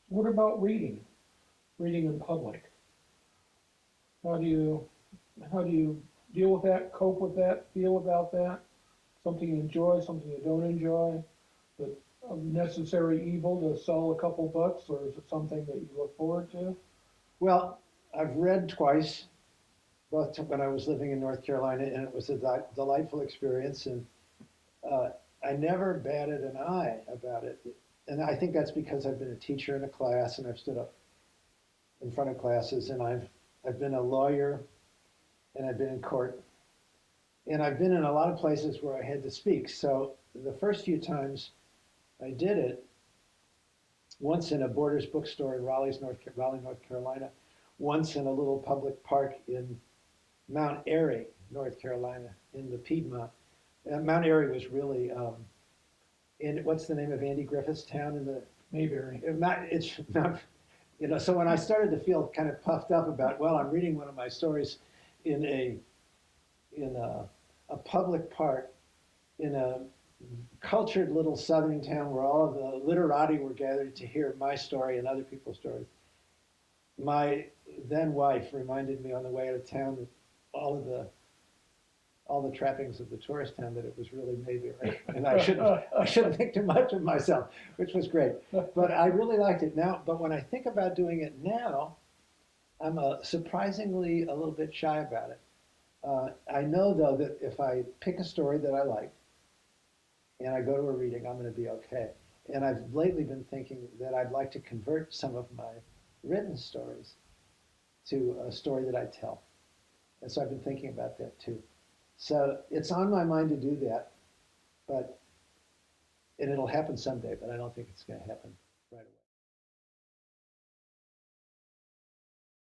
What about reading? Reading in public? How do you deal with that, cope with that, feel about that? Something you enjoy, something you don't enjoy? But a necessary evil to sell a couple books, or is it something that you look forward to? Well, I've read twice, both when I was living in North Carolina, and it was a delightful experience. And uh, I never batted an eye about it. And I think that's because I've been a teacher in a class, and I've stood up in front of classes, and I've been a lawyer, and I've been in court, and I've been in a lot of places where I had to speak. So the first few times I did it, once in a Borders bookstore in Raleigh, North Carolina, once in a little public park in Mount Airy, North Carolina, in the Piedmont. Mount Airy was really in what's the name of Andy Griffith's town in the Mayberry. it's not, you know. So when I started to feel kind of puffed up about, well, I'm reading one of my stories in a public park in a cultured little southern town where all of the literati were gathered to hear my story and other people's stories. My then wife reminded me on the way out of town that all of the all the trappings of the tourist town, that it was really Mayberry, and I shouldn't think too much of myself, which was great. But I really liked it now. But when I think about doing it now, I'm surprisingly a little bit shy about it. I know though that if I pick a story that I like and I go to a reading, I'm going to be okay. And I've lately been thinking that I'd like to convert some of my written stories to a story that I tell. And so I've been thinking about that too. So it's on my mind to do that, but and it'll happen someday, but I don't think it's going to happen right away.